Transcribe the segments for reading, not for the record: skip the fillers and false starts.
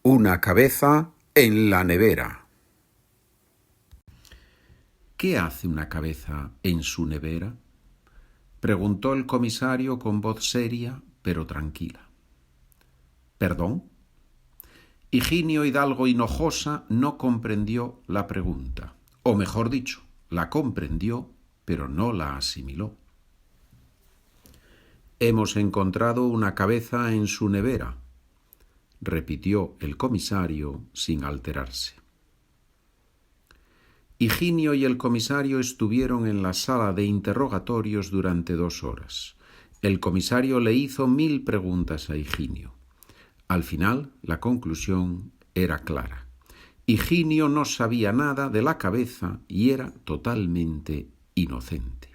Una cabeza en la nevera. ¿Qué hace una cabeza en su nevera?, preguntó el comisario con voz seria pero tranquila. ¿Perdón? Higinio Hidalgo Hinojosa no comprendió la pregunta, o mejor dicho, la comprendió pero no la asimiló. Hemos encontrado una cabeza en su nevera, repitió el comisario sin alterarse. Higinio y el comisario estuvieron en la sala de interrogatorios durante 2 horas. El comisario le hizo 1000 preguntas a Higinio. Al final, la conclusión era clara. Higinio no sabía nada de la cabeza y era totalmente inocente.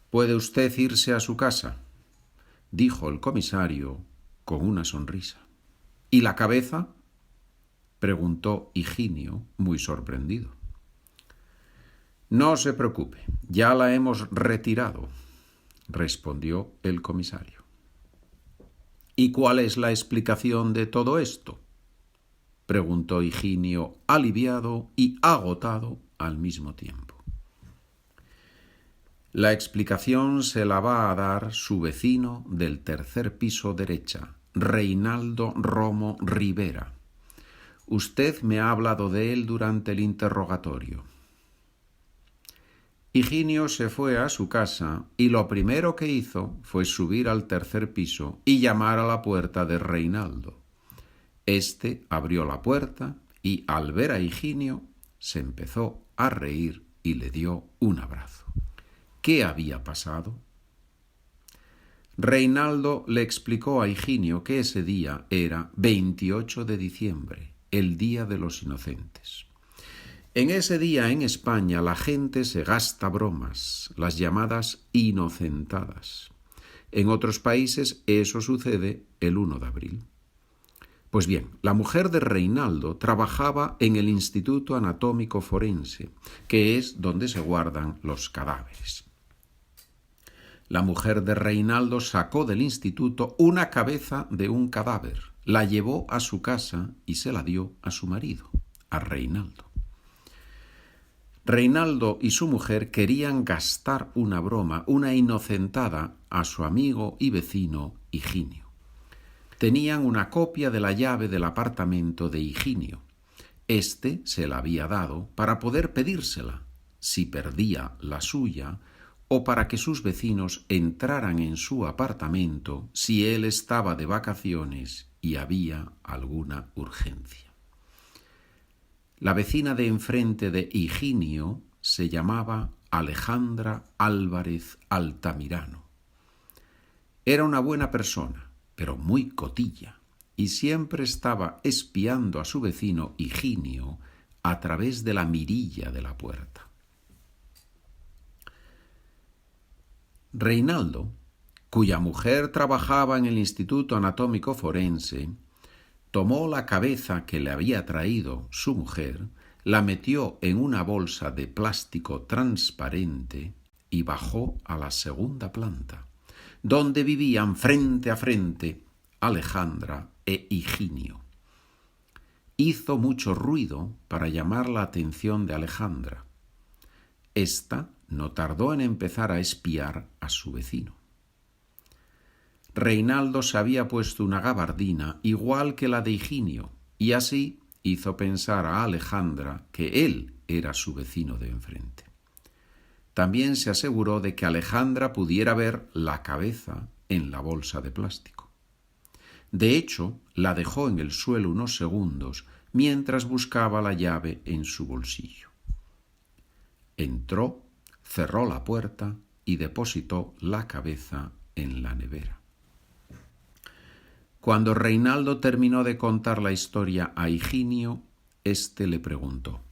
«¿Puede usted irse a su casa?», dijo el comisario con una sonrisa. «¿Y la cabeza?», preguntó Higinio, muy sorprendido. «No se preocupe, ya la hemos retirado», respondió el comisario. «¿Y cuál es la explicación de todo esto?», preguntó Higinio, aliviado y agotado al mismo tiempo. «La explicación se la va a dar su vecino del tercer piso derecha, Reinaldo Romo Rivera. Usted me ha hablado de él durante el interrogatorio». Higinio se fue a su casa y lo primero que hizo fue subir al tercer piso y llamar a la puerta de Reinaldo. Este abrió la puerta y, al ver a Higinio, se empezó a reír y le dio un abrazo. ¿Qué había pasado? Reinaldo le explicó a Higinio que ese día era 28 de diciembre, el Día de los Inocentes. En ese día en España la gente se gasta bromas, las llamadas inocentadas. En otros países eso sucede el 1 de abril. Pues bien, la mujer de Reinaldo trabajaba en el Instituto Anatómico Forense, que es donde se guardan los cadáveres. La mujer de Reinaldo sacó del instituto una cabeza de un cadáver, la llevó a su casa y se la dio a su marido, a Reinaldo. Reinaldo y su mujer querían gastar una broma, una inocentada, a su amigo y vecino Higinio. Tenían una copia de la llave del apartamento de Higinio. Este se la había dado para poder pedírsela, si perdía la suya, o para que sus vecinos entraran en su apartamento si él estaba de vacaciones y había alguna urgencia. La vecina de enfrente de Higinio se llamaba Alejandra Álvarez Altamirano. Era una buena persona, pero muy cotilla, y siempre estaba espiando a su vecino Higinio a través de la mirilla de la puerta. Reinaldo, cuya mujer trabajaba en el Instituto Anatómico Forense, tomó la cabeza que le había traído su mujer, la metió en una bolsa de plástico transparente y bajó a la 2ª planta, donde vivían frente a frente Alejandra e Higinio. Hizo mucho ruido para llamar la atención de Alejandra. Esta no tardó en empezar a espiar a su vecino. Reinaldo se había puesto una gabardina igual que la de Higinio y así hizo pensar a Alejandra que él era su vecino de enfrente. También se aseguró de que Alejandra pudiera ver la cabeza en la bolsa de plástico. De hecho, la dejó en el suelo unos segundos mientras buscaba la llave en su bolsillo. Entró, cerró la puerta y depositó la cabeza en la nevera. Cuando Reinaldo terminó de contar la historia a Higinio, éste le preguntó: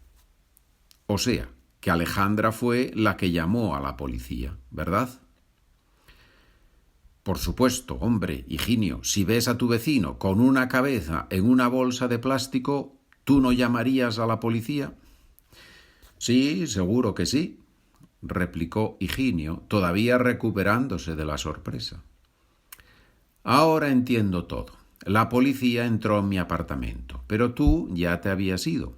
«O sea, que Alejandra fue la que llamó a la policía, ¿verdad?». «Por supuesto, hombre, Higinio, si ves a tu vecino con una cabeza en una bolsa de plástico, ¿tú no llamarías a la policía?». «Sí, seguro que sí», replicó Higinio, todavía recuperándose de la sorpresa. «Ahora entiendo todo. La policía entró en mi apartamento, pero tú ya te habías ido.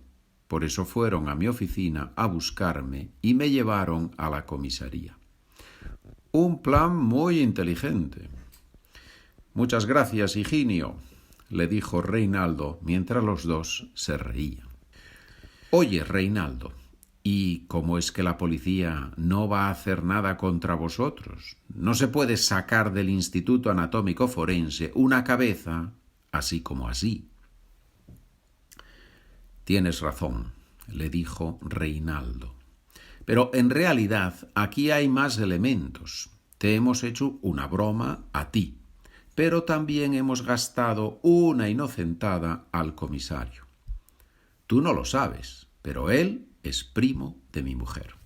Por eso fueron a mi oficina a buscarme y me llevaron a la comisaría. Un plan muy inteligente. Muchas gracias, Higinio, le dijo Reinaldo mientras los dos se reían. Oye, Reinaldo, ¿y cómo es que la policía no va a hacer nada contra vosotros? No se puede sacar del Instituto Anatómico Forense una cabeza así como así. Tienes razón, le dijo Reinaldo. Pero en realidad aquí hay más elementos. Te hemos hecho una broma a ti, pero también hemos gastado una inocentada al comisario. Tú no lo sabes, pero él es primo de mi mujer.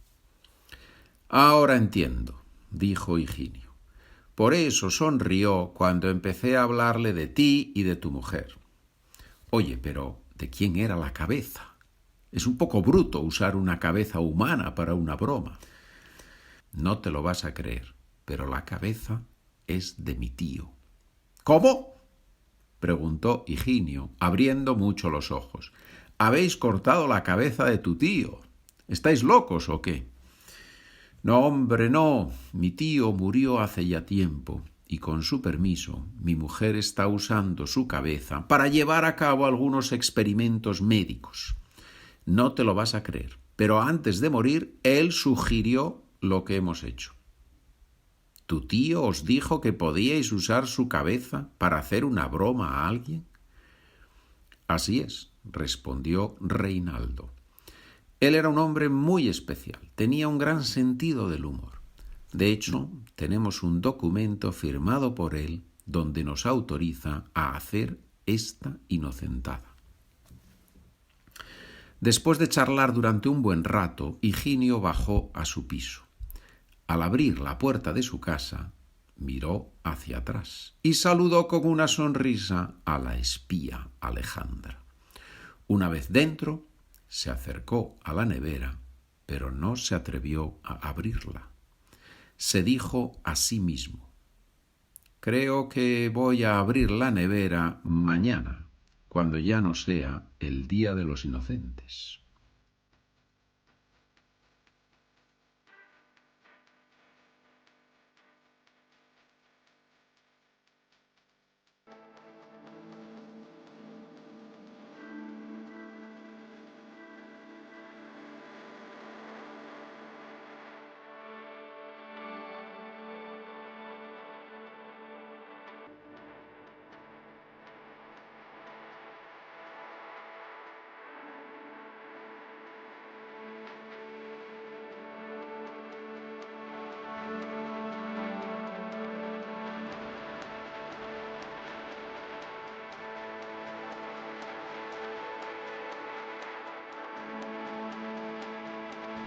Ahora entiendo, dijo Higinio. Por eso sonrió cuando empecé a hablarle de ti y de tu mujer. Oye, pero ¿de quién era la cabeza? Es un poco bruto usar una cabeza humana para una broma. No te lo vas a creer, pero la cabeza es de mi tío. ¿Cómo? Preguntó Higinio, abriendo mucho los ojos. ¿Habéis cortado la cabeza de tu tío? ¿Estáis locos o qué? No, hombre, no. Mi tío murió hace ya tiempo y con su permiso mi mujer está usando su cabeza para llevar a cabo algunos experimentos médicos. No te lo vas a creer, pero antes de morir él sugirió lo que hemos hecho. ¿Tu tío os dijo que podíais usar su cabeza para hacer una broma a alguien? Así es, respondió Reinaldo. Él era un hombre muy especial, tenía un gran sentido del humor. De hecho, tenemos un documento firmado por él donde nos autoriza a hacer esta inocentada. Después de charlar durante un buen rato, Higinio bajó a su piso. Al abrir la puerta de su casa, miró hacia atrás y saludó con una sonrisa a la espía Alejandra. Una vez dentro, se acercó a la nevera, pero no se atrevió a abrirla. Se dijo a sí mismo: creo que voy a abrir la nevera mañana, cuando ya no sea el Día de los Inocentes.